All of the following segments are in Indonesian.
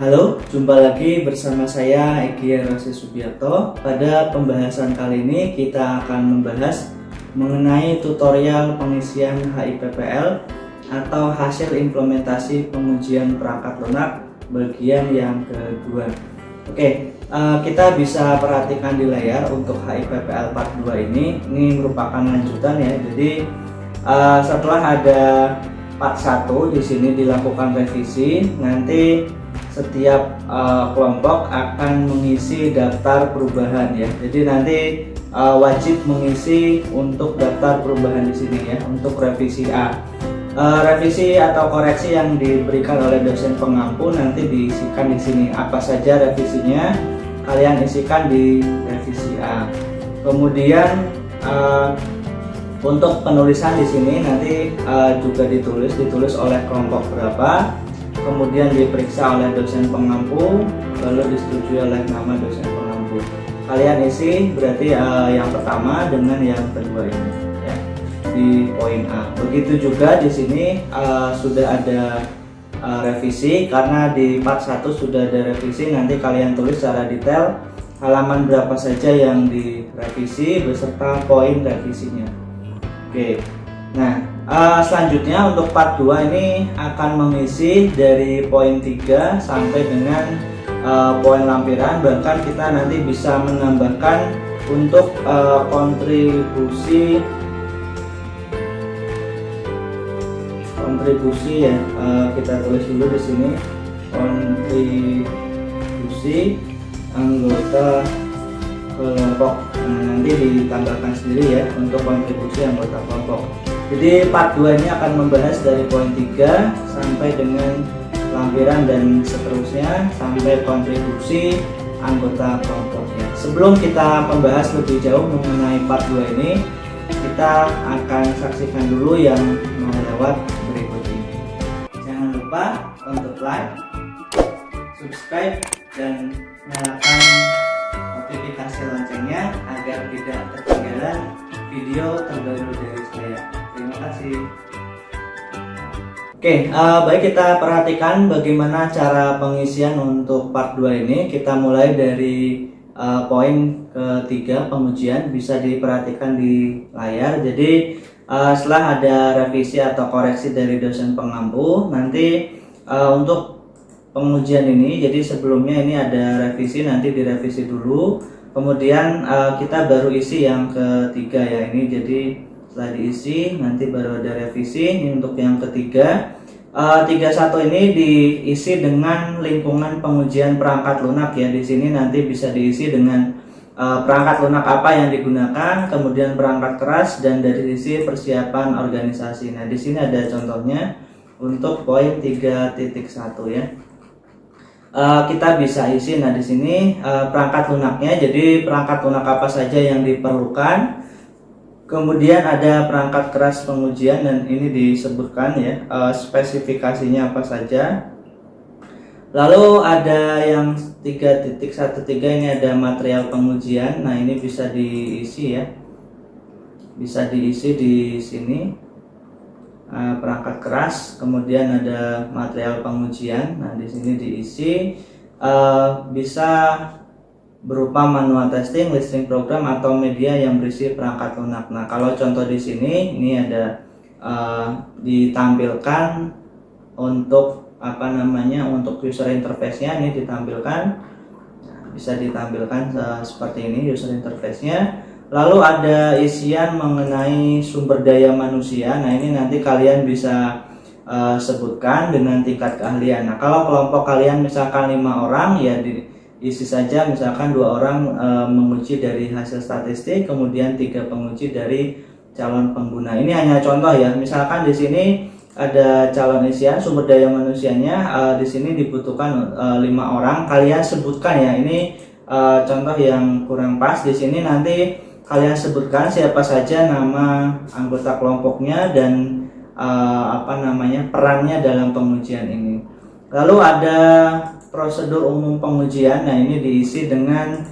Halo, jumpa lagi bersama saya Egy Rossi Subiarto. Pada pembahasan kali ini kita akan membahas mengenai tutorial pengisian HIPPL atau hasil implementasi pengujian perangkat lunak bagian yang kedua. Oke, kita bisa perhatikan di layar untuk HIPPL part 2 ini merupakan lanjutan ya. Jadi setelah ada part 1 di sini dilakukan revisi, nanti setiap kelompok akan mengisi daftar perubahan ya. Jadi nanti wajib mengisi untuk daftar perubahan di sini ya untuk revisi A. Revisi atau koreksi yang diberikan oleh dosen pengampu nanti diisikan di sini. Apa saja revisinya kalian isikan di revisi A. Kemudian untuk penulisan di sini nanti juga ditulis oleh kelompok berapa, kemudian diperiksa oleh dosen pengampu, lalu disetujui oleh nama dosen pengampu. Kalian isi berarti yang pertama dengan yang kedua ini ya, di poin A. Begitu juga di sini sudah ada revisi, karena di part 1 sudah ada revisi. Nanti kalian tulis secara detail halaman berapa saja yang direvisi beserta poin revisinya. Oke, nah selanjutnya untuk part 2 ini akan mengisi dari poin 3 sampai dengan poin lampiran. Bahkan kita nanti bisa menambahkan untuk kontribusi ya. Kita tulis dulu di sini kontribusi anggota kelompok. Nanti ditambahkan sendiri ya untuk kontribusi anggota kelompok. Jadi part 2 ini akan membahas dari poin 3 sampai dengan lampiran dan seterusnya sampai kontribusi anggota kelompoknya. Sebelum kita membahas lebih jauh mengenai part 2 ini, kita akan saksikan dulu yang mau lewat berikut ini. Jangan lupa untuk like, subscribe, dan nyalakan notifikasi loncengnya agar tidak ketinggalan video terbaru dari saya. Terima kasih. Oke, baik, kita perhatikan bagaimana cara pengisian untuk part 2 ini. Kita mulai dari poin ketiga, pengujian. Bisa diperhatikan di layar. Jadi setelah ada revisi atau koreksi dari dosen pengampu, nanti untuk pengujian ini, jadi sebelumnya ini ada revisi, nanti direvisi dulu, kemudian kita baru isi yang ketiga ya. Ini jadi setelah diisi nanti baru ada revisi. Ini untuk yang ketiga. 31 ini diisi dengan lingkungan pengujian perangkat lunak ya. Di sini nanti bisa diisi dengan perangkat lunak apa yang digunakan, kemudian perangkat keras, dan dari sisi persiapan organisasi. Nah, di sini ada contohnya untuk poin 3.1 ya. Kita bisa isi. Nah, di sini perangkat lunaknya, jadi perangkat lunak apa saja yang diperlukan. Kemudian ada perangkat keras pengujian, dan ini disebutkan ya spesifikasinya apa saja. Lalu ada yang 3.13 ini ada material pengujian. Nah, ini bisa diisi ya. Bisa diisi di sini. Perangkat keras, kemudian ada material pengujian. Nah, di sini diisi bisa berupa manual testing, listing program, atau media yang berisi perangkat lunak. Nah, kalau contoh di sini ini ada ditampilkan untuk untuk user interface-nya. Ini ditampilkan, bisa ditampilkan seperti ini user interface-nya. Lalu ada isian mengenai sumber daya manusia. Nah, ini nanti kalian bisa sebutkan dengan tingkat keahlian. Nah, kalau kelompok kalian misalkan 5 orang ya, diisi saja misalkan 2 orang menguji dari hasil statistik, kemudian 3 penguji dari calon pengguna. Ini hanya contoh ya. Misalkan di sini ada calon isian sumber daya manusianya, di sini dibutuhkan 5 orang. Kalian sebutkan ya. Ini contoh yang kurang pas. Di sini nanti kalian sebutkan siapa saja nama anggota kelompoknya dan perannya dalam pengujian ini. Lalu ada prosedur umum pengujian. Nah, ini diisi dengan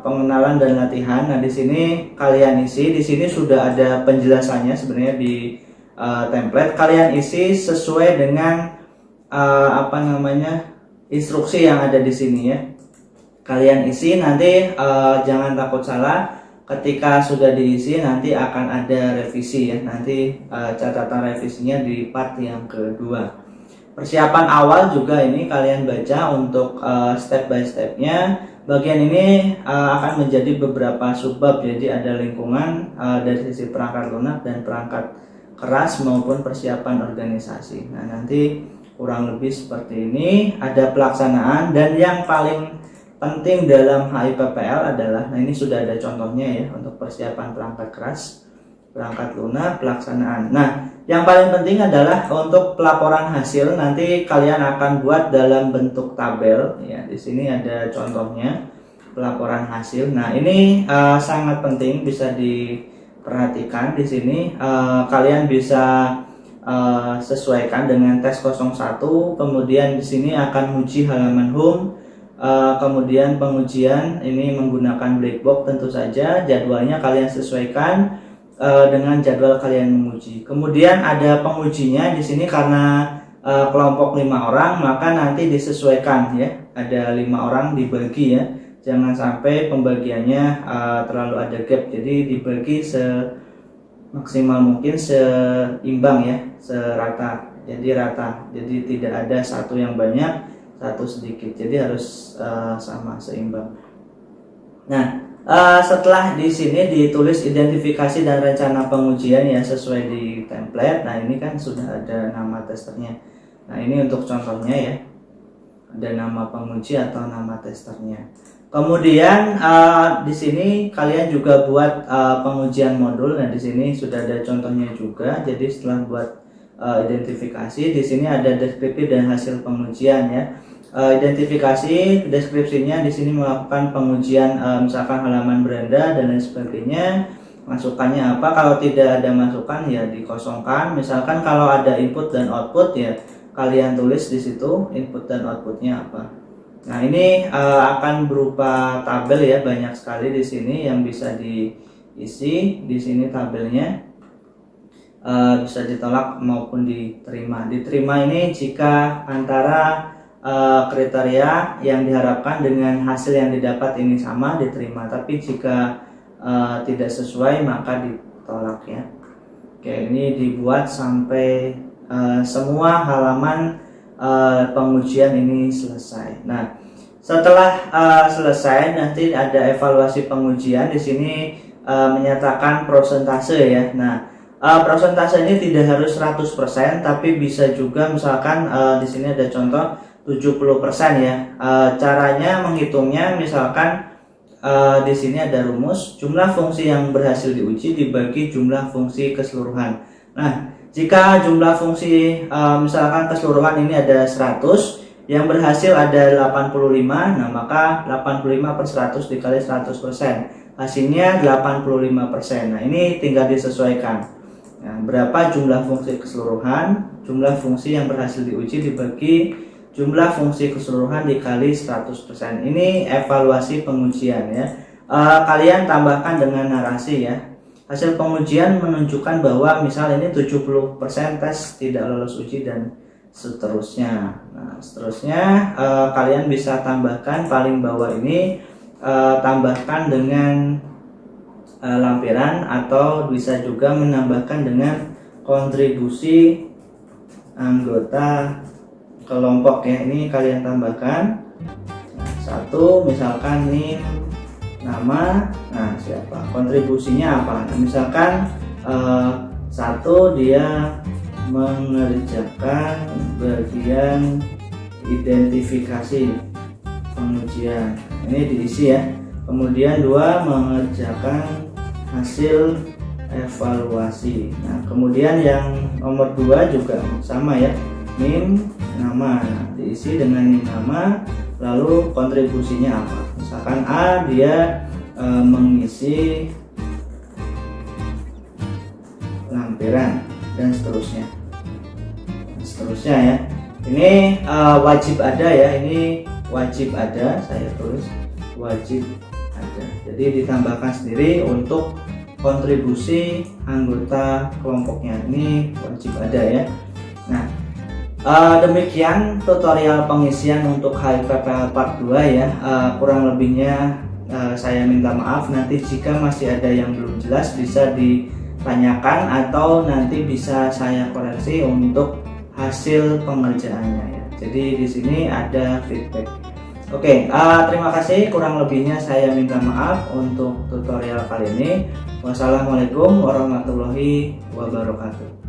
pengenalan dan latihan. Nah, di sini kalian isi. Di sini sudah ada penjelasannya sebenarnya di template. Kalian isi sesuai dengan instruksi yang ada di sini ya. Kalian isi nanti, jangan takut salah. Ketika sudah diisi nanti akan ada revisi ya. Nanti catatan revisinya di part yang kedua. Persiapan awal juga ini kalian baca untuk step by stepnya. Bagian ini akan menjadi beberapa subbab. Jadi ada lingkungan dari sisi perangkat lunak dan perangkat keras maupun persiapan organisasi. Nah nanti kurang lebih seperti ini. Ada pelaksanaan, dan yang paling penting dalam HIPPL adalah, nah ini sudah ada contohnya ya untuk persiapan perangkat keras, perangkat lunak, pelaksanaan. Nah yang paling penting adalah untuk pelaporan hasil. Nanti kalian akan buat dalam bentuk tabel ya. Di sini ada contohnya pelaporan hasil. Nah ini sangat penting, bisa diperhatikan di sini. Kalian bisa sesuaikan dengan tes 01. Kemudian di sini akan uji halaman home. Kemudian pengujian ini menggunakan black box tentu saja. Jadwalnya kalian sesuaikan dengan jadwal kalian menguji. Kemudian ada pengujinya di sini karena kelompok 5 orang, maka nanti disesuaikan ya. Ada 5 orang dibagi ya. Jangan sampai pembagiannya terlalu ada gap. Jadi dibagi semaksimal mungkin, seimbang ya, serata. Jadi rata. Jadi tidak ada satu yang banyak, satu sedikit, jadi harus sama, seimbang. Nah setelah di sini ditulis identifikasi dan rencana pengujian ya sesuai di template. Nah ini kan sudah ada nama testernya. Nah ini untuk contohnya ya, ada nama penguji atau nama testernya. Kemudian di sini kalian juga buat pengujian modul. Nah di sini sudah ada contohnya juga. Jadi setelah buat identifikasi, di sini ada deskripsi dan hasil pengujian ya. Identifikasi, deskripsinya di sini melakukan pengujian misalkan halaman beranda dan lain sebagainya. Masukannya apa? Kalau tidak ada masukan ya dikosongkan. Misalkan kalau ada input dan output ya kalian tulis di situ input dan outputnya apa. Nah ini akan berupa tabel ya, banyak sekali di sini yang bisa diisi. Di sini tabelnya bisa ditolak maupun diterima. Diterima ini jika antara kriteria yang diharapkan dengan hasil yang didapat ini sama, diterima. Tapi jika tidak sesuai maka ditolak ya. Oke, ini dibuat sampai semua halaman pengujian ini selesai. Nah setelah selesai nanti ada evaluasi pengujian. Di sini menyatakan prosentase ya. Nah prosentase ini tidak harus 100%, tapi bisa juga misalkan di sini ada contoh 70% ya. Caranya menghitungnya misalkan di sini ada rumus jumlah fungsi yang berhasil diuji dibagi jumlah fungsi keseluruhan. Nah, jika jumlah fungsi misalkan keseluruhan ini ada 100, yang berhasil ada 85, nah maka 85/100 dikali 100%. Hasilnya 85%. Nah, ini tinggal disesuaikan. Nah, berapa jumlah fungsi keseluruhan, jumlah fungsi yang berhasil diuji dibagi jumlah fungsi keseluruhan dikali 100%. Ini evaluasi pengujian ya. Kalian tambahkan dengan narasi ya. Hasil pengujian menunjukkan bahwa misal ini 70% tes tidak lolos uji dan seterusnya. Nah, seterusnya kalian bisa tambahkan paling bawah ini, tambahkan dengan lampiran, atau bisa juga menambahkan dengan kontribusi anggota kelompok ya. Ini kalian tambahkan satu, misalkan nih nama, nah siapa, kontribusinya apa. Nah, misalkan satu, dia mengerjakan bagian identifikasi pengujian, ini diisi ya. Kemudian 2, mengerjakan hasil evaluasi. Nah kemudian yang nomor 2 juga sama ya, NIM nama, diisi dengan NIM nama, lalu kontribusinya apa. Misalkan A, dia mengisi lampiran dan seterusnya ya. Ini wajib ada ya, ini wajib ada, saya tulis wajib ada. Jadi ditambahkan sendiri untuk kontribusi anggota kelompoknya, ini wajib ada ya. Nah Demikian tutorial pengisian untuk HIPPL part 2 ya. Kurang lebihnya saya minta maaf. Nanti jika masih ada yang belum jelas bisa ditanyakan atau nanti bisa saya koreksi untuk hasil pengerjaannya ya. Jadi di sini ada feedback. Oke, terima kasih. Kurang lebihnya saya minta maaf untuk tutorial kali ini. Wassalamualaikum warahmatullahi wabarakatuh.